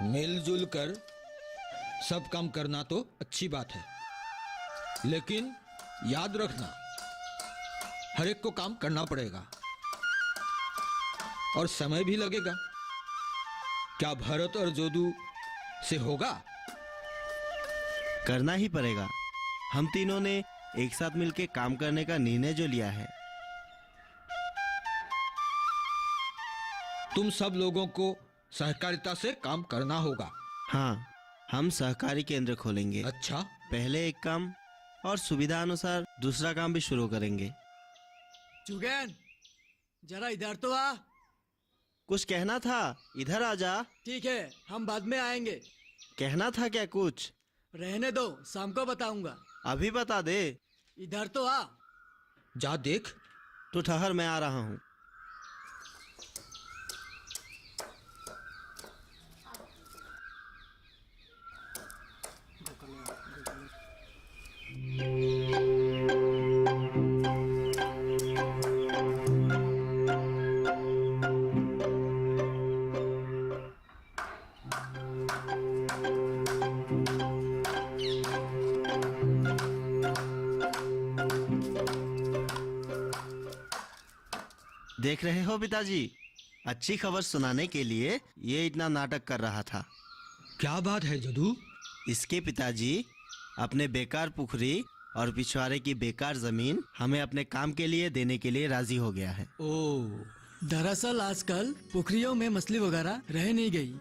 मिलजुल कर सब काम करना तो अच्छी बात है, लेकिन याद रखना हर एक को काम करना पड़ेगा और समय भी लगेगा। क्या भरत और जोदू से होगा? करना ही पड़ेगा। हम तीनों ने एक साथ मिलकर काम करने का निर्णय जो लिया है। तुम सब लोगों को सहकारिता से काम करना होगा। हाँ, हम सहकारी केंद्र खोलेंगे। अच्छा, पहले एक काम और सुविधा अनुसार दूसरा काम भी शुरू करेंगे। जुगैन, जरा इधर तो आ। कुछ कहना था? इधर आ जा। ठीक है, हम बाद में आएंगे। कहना था क्या कुछ? रहने दो, शाम को बताऊंगा। अभी बता दे। इधर तो आ। जा देख। तू ठहर, मैं आ रहा हूँ। देख रहे हो पिताजी, अच्छी खबर सुनाने के लिए ये इतना नाटक कर रहा था। क्या बात है जदू? इसके पिताजी अपने बेकार पुखरी और पिछवाड़े की बेकार जमीन हमें अपने काम के लिए देने के लिए राजी हो गया है। ओह, दरअसल आजकल पुखरियों में मछली वगैरह रह नहीं गई।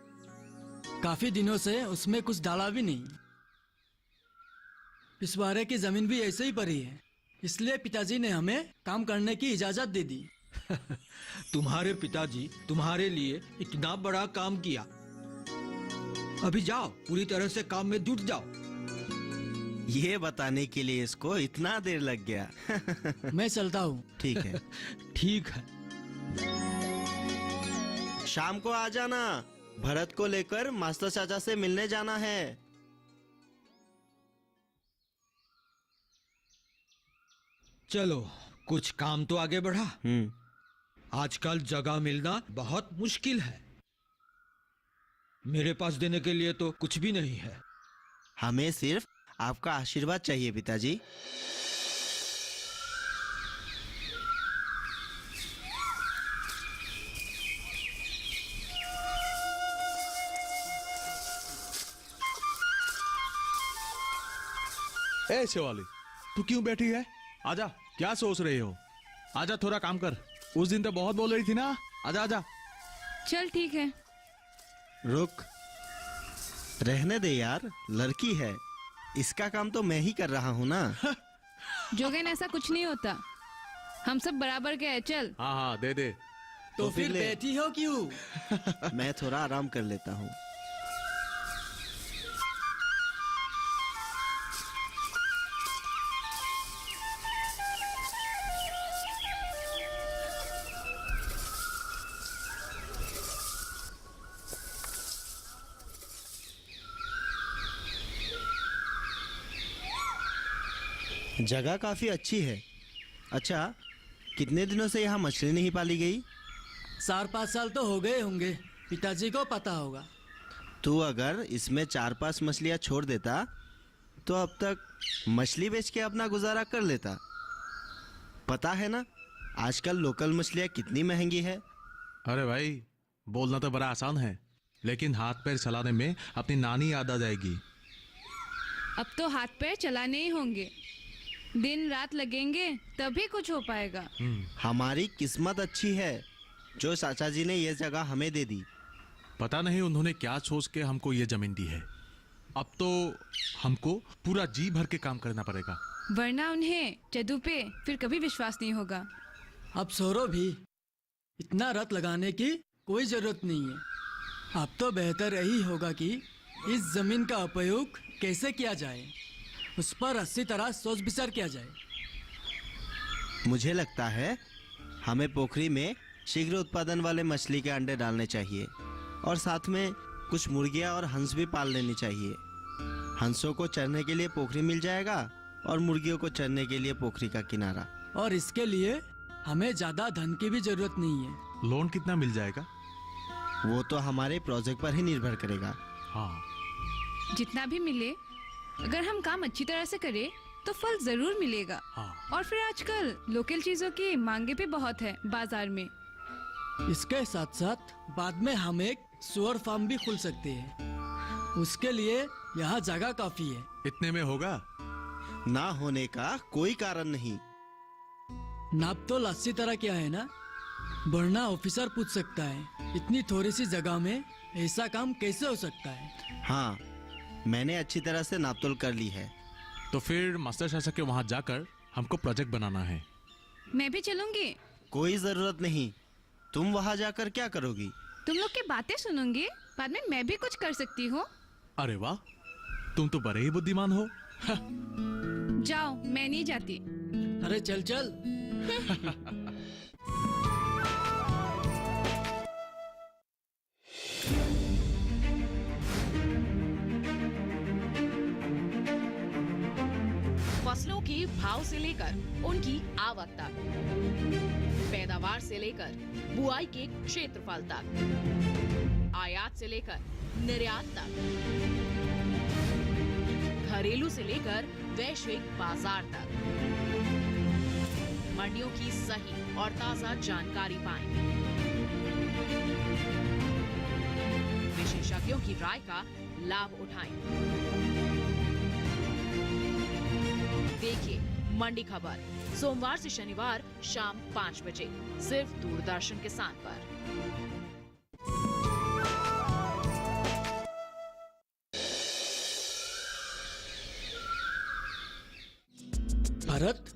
काफी दिनों से उसमें कुछ डाला भी नहीं। पिछवाड़े की जमीन भी ऐसे ही पड़ी है, इसलिए पिताजी ने हमें काम करने की इजाजत दे दी। तुम्हारे पिताजी तुम्हारे लिए इतना बड़ा काम किया। अभी जाओ, पूरी तरह से काम में जुट जाओ। ये बताने के लिए इसको इतना देर लग गया। मैं चलता हूँ। ठीक है। ठीक है। शाम को आ जाना, भरत को लेकर मास्टर चाचा से मिलने जाना है। चलो, कुछ काम तो आगे बढ़ा। आजकल जगह मिलना बहुत मुश्किल है। मेरे पास देने के लिए तो कुछ भी नहीं है। हमें सिर्फ आपका आशीर्वाद चाहिए पिताजी। ए शिवाली, तू क्यों बैठी है? आजा, क्या सोच रही हो? आजा, थोड़ा काम कर। उस दिन तो बहुत बोल रही थी ना। आजा आजा। चल ठीक है। रुक, रहने दे यार, लड़की है। इसका काम तो मैं ही कर रहा हूँ ना। जोगेन, ऐसा कुछ नहीं होता, हम सब बराबर के हैं। चल। हाँ हाँ, दे दे। तो फिर ले। बैठी हो क्यों? मैं थोड़ा आराम कर लेता हूँ। जगह काफी अच्छी है। अच्छा, कितने दिनों से यहाँ मछली नहीं पाली गई? 4-5 साल तो हो गए होंगे, पिताजी को पता होगा। तू अगर इसमें 4-5 मछलियाँ छोड़ देता तो अब तक मछली बेच के अपना गुजारा कर लेता। पता है ना आजकल लोकल मछलियाँ कितनी महंगी है। अरे भाई, बोलना तो बड़ा आसान है, लेकिन हाथ पैर चलाने में अपनी नानी याद आ जाएगी। अब तो हाथ पैर चलाने ही होंगे, दिन रात लगेंगे तभी कुछ हो पाएगा। हमारी किस्मत अच्छी है जो चाचा जी ने ये जगह हमें दे दी। पता नहीं उन्होंने क्या सोच के हमको ये जमीन दी है। अब तो हमको पूरा जी भर के काम करना पड़ेगा, वरना उन्हें जदू पे फिर कभी विश्वास नहीं होगा। अब सोरो भी, इतना रत लगाने की कोई जरूरत नहीं है। अब तो बेहतर यही होगा कि इस जमीन का उपयोग कैसे किया जाए, उस पर अच्छी तरह सोच विचार किया जाए। मुझे लगता है हमें पोखरी में शीघ्र उत्पादन वाले मछली के अंडे डालने चाहिए और साथ में कुछ मुर्गियां और हंस भी पाल लेनी चाहिए। हंसों को चरने के लिए पोखरी मिल जाएगा और मुर्गियों को चरने के लिए पोखरी का किनारा। और इसके लिए हमें ज्यादा धन की भी जरूरत नहीं है। लोन कितना मिल जाएगा? वो तो हमारे प्रोजेक्ट पर ही निर्भर करेगा। हाँ जितना भी मिले, अगर हम काम अच्छी तरह से करें तो फल जरूर मिलेगा। हाँ। और फिर आजकल लोकल चीजों की मांगे भी बहुत है बाजार में। इसके साथ साथ बाद में हम एक सुअर फार्म भी खोल सकते हैं। उसके लिए यहाँ जगह काफी है। इतने में होगा? ना होने का कोई कारण नहीं। नाप तो लासी तरह क्या है ना, वरना ऑफिसर पूछ सकता है इतनी थोड़ी सी जगह में ऐसा काम कैसे हो सकता है। हाँ, मैंने अच्छी तरह से नापतोल कर ली है। तो फिर मास्टर शासक के वहाँ जाकर हमको प्रोजेक्ट बनाना है। मैं भी चलूंगी। कोई जरूरत नहीं। तुम वहाँ जाकर क्या करोगी? तुम लोग की बातें सुनूंगी, बाद में मैं भी कुछ कर सकती हूँ। अरे वाह, तुम तो बड़े ही बुद्धिमान हो। जाओ, मैं नहीं जाती। अरे चल चल। फसलों के भाव से लेकर उनकी आवक तक, पैदावार से लेकर बुआई के क्षेत्रफल तक, आयात से लेकर निर्यात तक, घरेलू से लेकर वैश्विक बाजार तक, मंडियों की सही और ताजा जानकारी पाएं। विशेषज्ञों की राय का लाभ उठाएं। देखिए मंडी खबर सोमवार से शनिवार शाम 5 बजे सिर्फ दूरदर्शन किसान पर। भरत,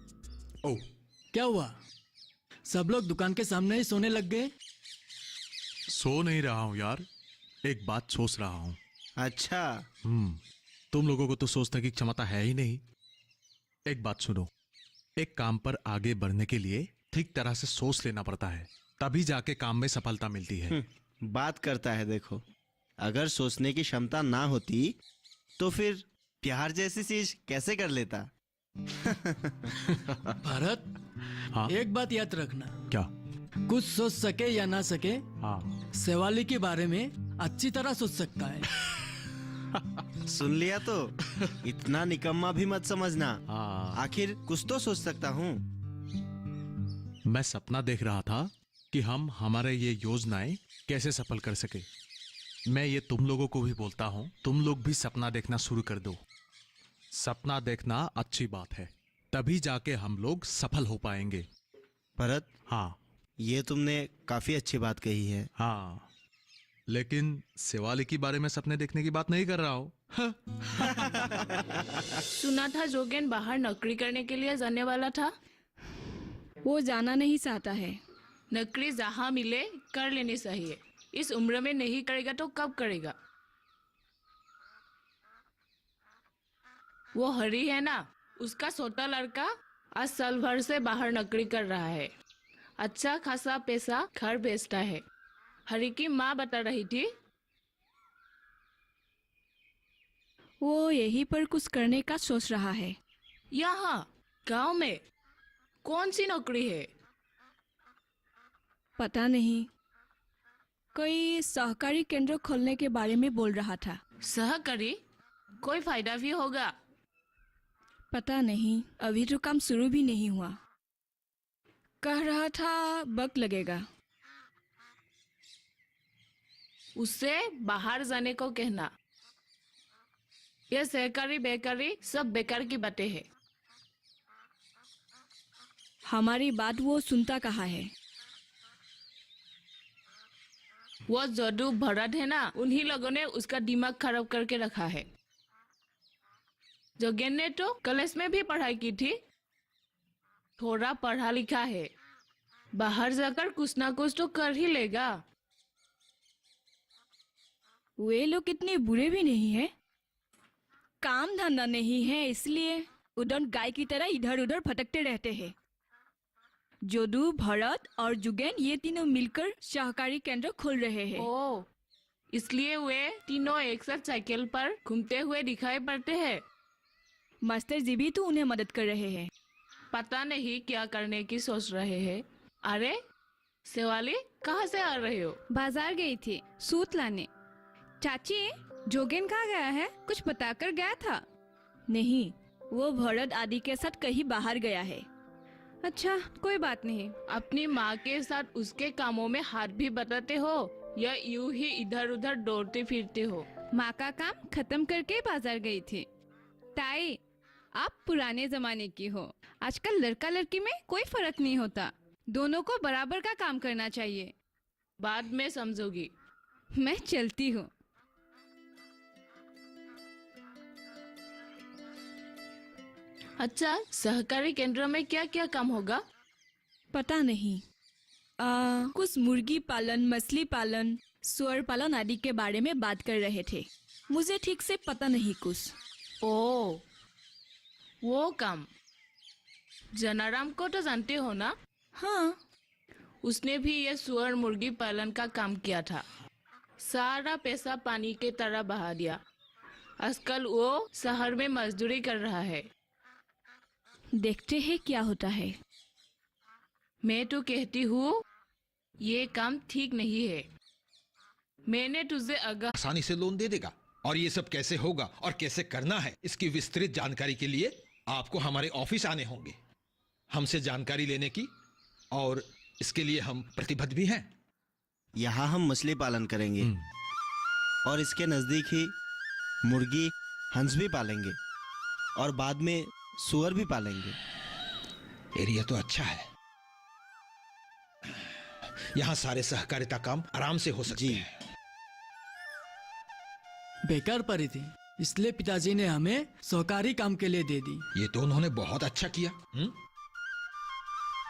ओ, क्या हुआ? सब लोग दुकान के सामने ही सोने लग गए। सो नहीं रहा हूँ यार, एक बात सोच रहा हूँ। अच्छा, तुम लोगों को तो सोचने की क्षमता है ही नहीं। एक बात सुनो, एक काम पर आगे बढ़ने के लिए ठीक तरह से सोच लेना पड़ता है, तभी जाके काम में सफलता मिलती है। बात करता है। देखो, अगर सोचने की क्षमता ना होती तो फिर प्यार जैसी चीज कैसे कर लेता? भरत, हाँ? एक बात याद रखना, क्या? कुछ सोच सके या ना सके, हाँ। सेवाली के बारे में अच्छी तरह सोच सकता है। सुन लिया तो? इतना निकम्मा भी मत समझना। हाँ। आखिर कुछ तो सोच सकता हूँ। मैं सपना देख रहा था कि हम हमारे ये योजनाएं कैसे सफल कर सके। मैं ये तुम लोगों को भी बोलता हूँ, तुम लोग भी सपना देखना शुरू कर दो। सपना देखना अच्छी बात है, तभी जाके हम लोग सफल हो पाएंगे। भरत, हाँ। ये तुमने काफी अच्छी बात कही है। हाँ, लेकिन शिवालिक के बारे में सपने देखने की बात नहीं कर रहा हूँ। सुना था जोगेन बाहर नौकरी करने के लिए जाने वाला था। वो जाना नहीं चाहता है। नौकरी जहाँ मिले कर लेनी चाहिए। इस उम्र में नहीं करेगा तो कब करेगा? वो हरी है ना, उसका छोटा लड़का आज साल भर से बाहर नौकरी कर रहा है। अच्छा खासा पैसा घर बेचता है। हरी की माँ बता रही थी। वो यहीं पर कुछ करने का सोच रहा है। यहाँ गांव में कौन सी नौकरी है? पता नहीं, कोई सहकारी केंद्र खोलने के बारे में बोल रहा था। सहकारी? कोई फायदा भी होगा? पता नहीं, अभी तो काम शुरू भी नहीं हुआ। कह रहा था वक्त लगेगा। उससे बाहर जाने को कहना। यह सहकारी बेकारी सब बेकार की बातें हैं। हमारी बात वो सुनता कहाँ है? वो जदू भरत है ना, उन्हीं लोगों ने उसका दिमाग खराब करके रखा है। जोगेन ने तो कॉलेज में भी पढ़ाई की थी, थोड़ा पढ़ा लिखा है, बाहर जाकर कुछ ना कुछ तो कर ही लेगा। वे लोग इतने बुरे भी नहीं है। काम धंधा नहीं है, इसलिए उधर गाय की तरह इधर उधर भटकते रहते हैं। जोदू, भरत और जुगेन ये तीनों मिलकर सहकारी केंद्र खोल रहे हैं। ओ, इसलिए वे तीनों एक साथ साइकिल पर घूमते हुए दिखाई पड़ते हैं। मास्टर जी भी तो उन्हें मदद कर रहे हैं। पता नहीं क्या करने की सोच रहे हैं। अरे शिवाली, कहाँ से आ रहे हो? बाजार गई थी सूत लाने। चाची, जोगेन कहाँ गया है? कुछ बताकर गया था। नहीं, वो भरत आदि के साथ कहीं बाहर गया है। अच्छा, कोई बात नहीं। अपनी माँ के साथ उसके कामों में हाथ भी बटाते हो या यूं ही इधर उधर दौड़ते फिरते हो? माँ का काम खत्म करके बाजार गई थी। ताई, आप पुराने जमाने की हो। आजकल लड़का लड़की में कोई फर्क नहीं होता। दोनों को बराबर का काम करना चाहिए। बाद में समझोगी। मैं चलती हूँ। अच्छा, सहकारी केंद्र में क्या क्या काम होगा? पता नहीं। कुछ मुर्गी पालन, मछली पालन, सुअर पालन आदि के बारे में बात कर रहे थे। मुझे ठीक से पता नहीं कुछ। ओ, वो काम। जनाराम को तो जानते हो ना? हाँ, उसने भी ये सुअर मुर्गी पालन का काम किया था। सारा पैसा पानी के तरह बहा दिया। आजकल वो शहर में मजदूरी कर रहा है। देखते हैं क्या होता है। मैं तो कहती हूँ ये काम ठीक नहीं है। मैंने तुझे आसानी से लोन दे देगा, और ये सब कैसे होगा और कैसे करना है इसकी विस्तृत जानकारी के लिए आपको हमारे ऑफिस आने होंगे, हमसे जानकारी लेने की। और इसके लिए हम प्रतिबद्ध भी हैं। यहाँ हम मछली पालन करेंगे और इसके नजदीक ही मुर्गी, हंस भी पालेंगे और बाद में सुअर भी पालेंगे। एरिया तो अच्छा है। यहाँ सारे सहकारिता काम आराम से हो सकते हैं। बेकार पड़ी थी, इसलिए पिताजी ने हमें सहकारी काम के लिए दे दी। ये तो उन्होंने बहुत अच्छा किया।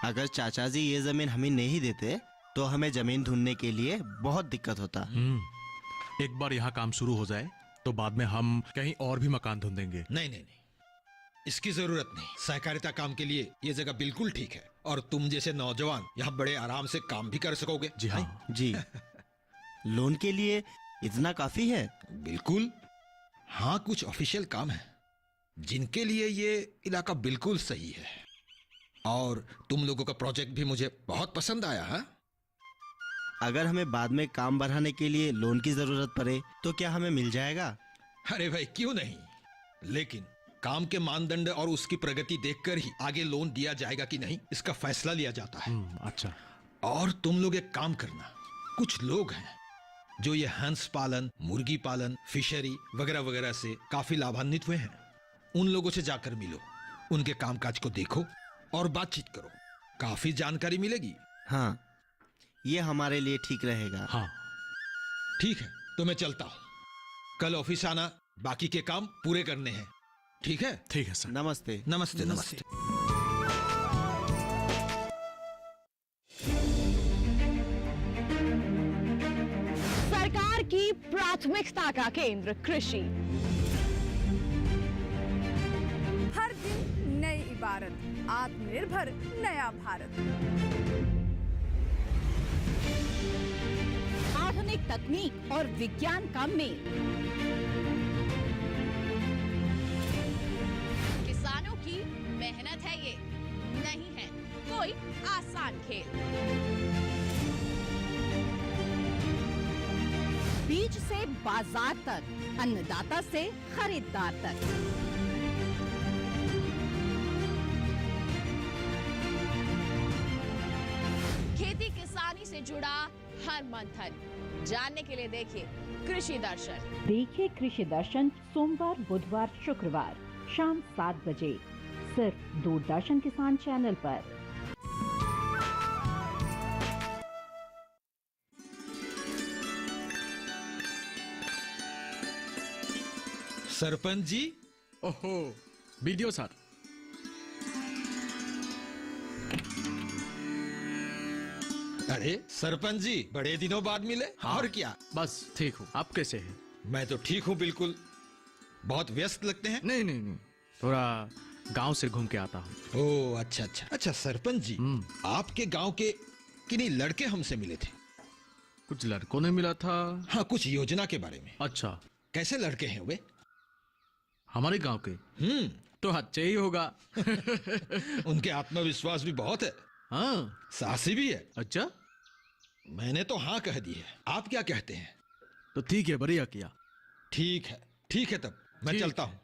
अगर चाचा जी ये जमीन हमें नहीं देते तो हमें जमीन ढूंढने के लिए बहुत दिक्कत होता। एक बार यहाँ काम शुरू हो जाए तो बाद में हम कहीं और भी मकान ढूंढेंगे। नहीं नहीं नहीं, इसकी जरूरत नहीं। सहकारिता काम के लिए ये जगह बिल्कुल ठीक है, और तुम जैसे नौजवान यहाँ बड़े आराम से काम भी कर सकोगे। जी हाँ। जी, लोन के लिए इतना काफी है? बिल्कुल हाँ, कुछ ऑफिशियल काम है जिनके लिए ये इलाका बिल्कुल सही है। और तुम लोगों का प्रोजेक्ट भी मुझे बहुत पसंद आया है। अगर हमें बाद में काम बढ़ाने के लिए लोन की जरूरत पड़े तो क्या हमें मिल जाएगा? अरे भाई क्यों नहीं, लेकिन काम के मानदंड और उसकी प्रगति देखकर ही आगे लोन दिया जाएगा कि नहीं इसका फैसला लिया जाता है। अच्छा। और तुम लोग एक काम करना, कुछ लोग हैं जो ये हंस पालन, मुर्गी पालन, फिशरी वगैरह वगैरह से काफी लाभान्वित हुए हैं। उन लोगों से जाकर मिलो, उनके कामकाज को देखो और बातचीत करो, काफी जानकारी मिलेगी। हाँ, ये हमारे लिए ठीक रहेगा। हाँ ठीक है, तो मैं चलता हूँ। कल ऑफिस आना, बाकी के काम पूरे करने हैं। ठीक है? ठीक है सर। नमस्ते। नमस्ते नमस्ते। सरकार की प्राथमिकता का केंद्र कृषि। हर दिन नई इबारत, आत्मनिर्भर नया भारत। आधुनिक तकनीक और विज्ञान का मेल। किसानों की मेहनत है ये, नहीं है कोई आसान खेल। बीज से बाजार तक, अन्नदाता से खरीदार तक, खेती किसानी से जुड़ा हर मंथन जानने के लिए देखिए कृषि दर्शन। देखिए कृषि दर्शन सोमवार, बुधवार, शुक्रवार शाम 7 बजे सिर्फ दूरदर्शन किसान चैनल पर। सरपंच जी। ओहो, वीडियो सर। अरे सरपंच जी, बड़े दिनों बाद मिले। हाँ। और क्या? बस ठीक हूँ, आप कैसे हैं? मैं तो ठीक हूँ बिल्कुल। बहुत व्यस्त लगते हैं। नहीं नहीं नहीं, थोड़ा गांव से घूम के आता हूँ। ओह अच्छा अच्छा अच्छा। सरपंच जी, आपके गांव के किन्हीं लड़के हमसे मिले थे। कुछ लड़कों ने मिला था। हाँ, कुछ योजना के बारे में। अच्छा, कैसे लड़के हैं वे? हमारे गांव के तो अच्छे ही होगा। उनके आत्मविश्वास भी बहुत है। हाँ, साहसी भी है। अच्छा। मैंने तो हाँ कह दी है, आप क्या कहते हैं? तो ठीक है, बढ़िया किया। ठीक है तब मैं ठीक चलता है। हूँ,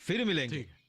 फिर मिलेंगे। ठीक है।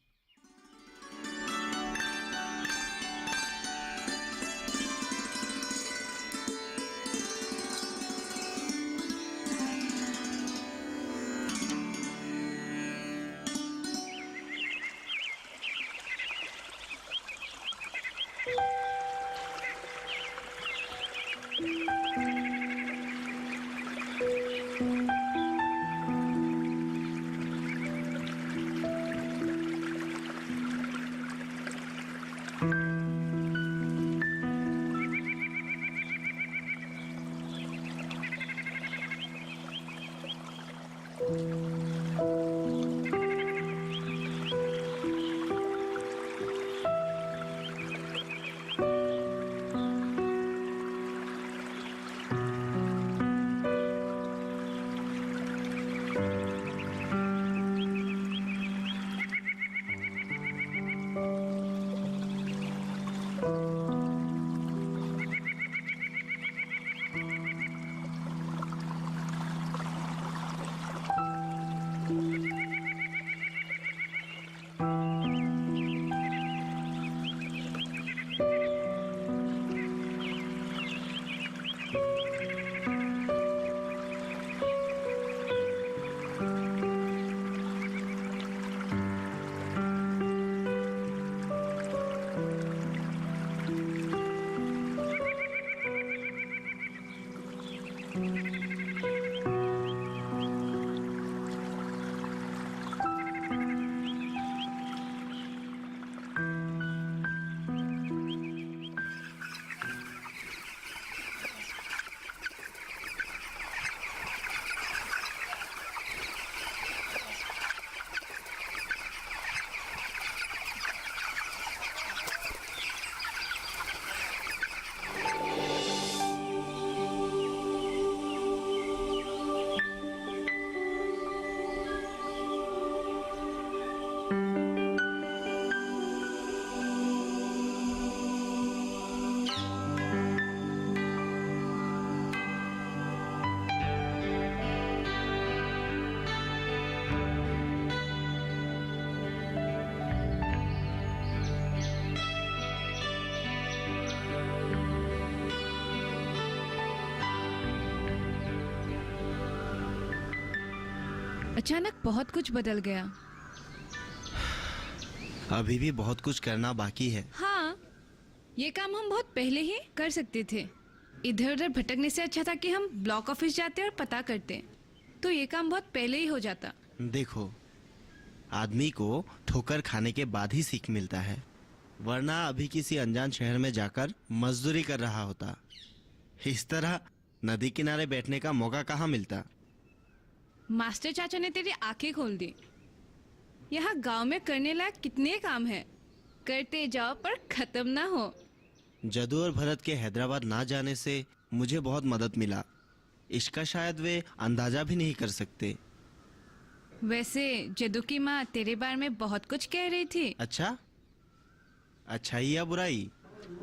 अचानक बहुत कुछ बदल गया। अभी भी बहुत कुछ करना बाकी है। हाँ, ये काम हम बहुत पहले ही कर सकते थे। इधर उधर भटकने से अच्छा था कि हम ब्लॉक ऑफिस जाते और पता करते, तो ये काम बहुत पहले ही हो जाता। देखो, आदमी को ठोकर खाने के बाद ही सीख मिलता है, वरना अभी किसी अनजान शहर में जाकर मजदूरी कर रहा होता। इस तरह नदी किनारे बैठने का मौका कहाँ मिलता। मास्टर चाचा ने तेरी आंखें खोल दी। यहाँ गांव में करने लायक कितने काम हैं, करते जाओ पर खत्म ना हो। जदू और भरत के हैदराबाद ना जाने से मुझे बहुत मदद मिला। इसका शायद वे अंदाजा भी नहीं कर सकते। वैसे जदू की माँ तेरे बारे में बहुत कुछ कह रही थी। अच्छा, अच्छाई या बुराई?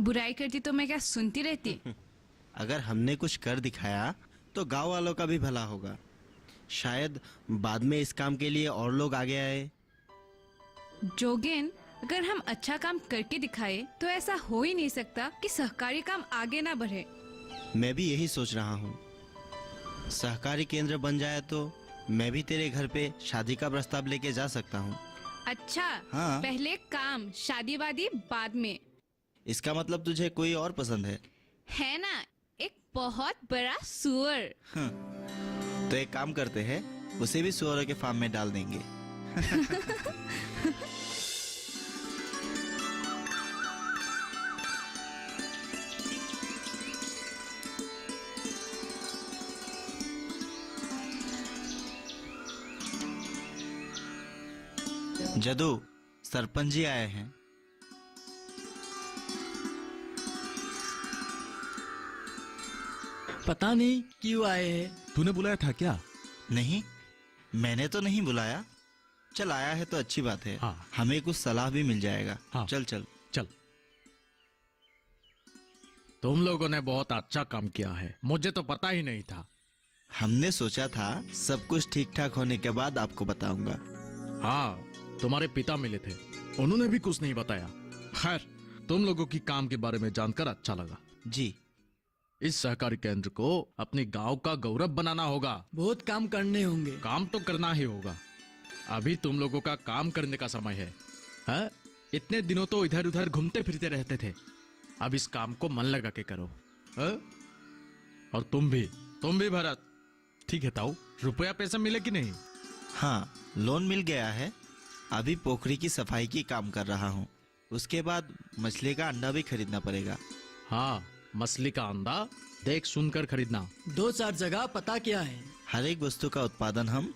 बुराई करती तो मैं क्या सुनती रहती। अगर हमने कुछ कर दिखाया तो गांव वालों का भी भला होगा। शायद बाद में इस काम के लिए और लोग आगे आए। जोगेन, अगर हम अच्छा काम करके दिखाए तो ऐसा हो ही नहीं सकता कि सहकारी काम आगे ना बढ़े। मैं भी यही सोच रहा हूँ। सहकारी केंद्र बन जाए तो मैं भी तेरे घर पे शादी का प्रस्ताव लेके जा सकता हूँ। अच्छा, हाँ। पहले काम, शादी वादी बाद में। इसका मतलब तुझे कोई और पसंद है ना, एक बहुत बड़ा सुअर। है? तो एक काम करते हैं, उसे भी सुअरों के फार्म में डाल देंगे। जदू, सरपंच जी आए हैं। पता नहीं क्यों आए हैं। तूने बुलाया था क्या? नहीं, मैंने तो नहीं बुलाया। चल, आया है तो अच्छी बात है। हाँ। हमें कुछ सलाह भी मिल जाएगा। हाँ। चल चल। चल, तुम लोगों ने बहुत अच्छा काम किया है, मुझे तो पता ही नहीं था। हमने सोचा था सब कुछ ठीक ठाक होने के बाद आपको बताऊंगा। हाँ, तुम्हारे पिता मिले थे, उन्होंने भी कुछ नहीं बताया। खैर, तुम लोगों की काम के बारे में जानकर अच्छा लगा। जी। इस सहकारी केंद्र को अपने गांव का गौरव बनाना होगा। बहुत काम करने होंगे। काम तो करना ही होगा। अभी तुम लोगों का काम करने का समय है, हाँ? इतने दिनों तो इधर उधर घूमते फिरते रहते थे। अब इस काम को मन लगा के करो, हाँ? और तुम भी भरत। ठीक है ताऊ, रुपया पैसा मिले कि नहीं? हाँ, लोन मिल गया है। अभी पोखरी की सफाई की काम कर रहा हूँ। उसके बाद मछली का अंडा भी खरीदना पड़ेगा। हाँ, मछली का अंडा देख सुनकर खरीदना। 2-4 जगह पता किया है। हर एक वस्तु का उत्पादन हम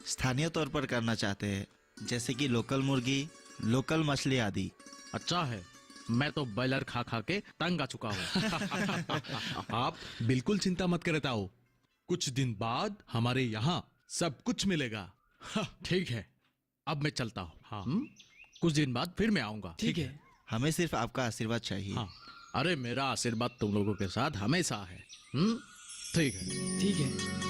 स्थानीय तौर पर करना चाहते हैं, जैसे कि लोकल मुर्गी, लोकल मछली आदि। अच्छा है, मैं तो बॉयलर खा खा के तंग आ चुका हूँ। आप बिल्कुल चिंता मत करें ताऊ, कुछ दिन बाद हमारे यहाँ सब कुछ मिलेगा। ठीक है, अब मैं चलता हूँ। हाँ, कुछ दिन बाद फिर मैं आऊंगा। ठीक है। हमें सिर्फ आपका आशीर्वाद चाहिए। हाँ, अरे मेरा आशीर्वाद तुम लोगों के साथ हमेशा है। ठीक है। ठीक है।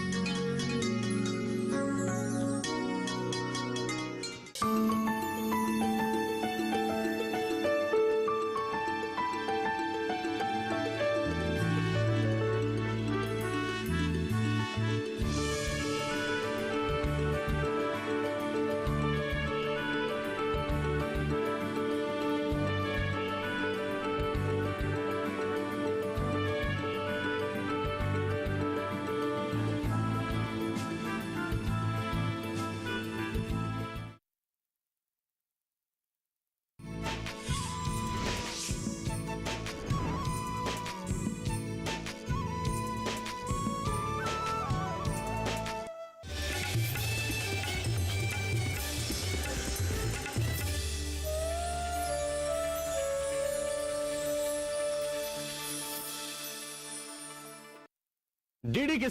डीडी किसान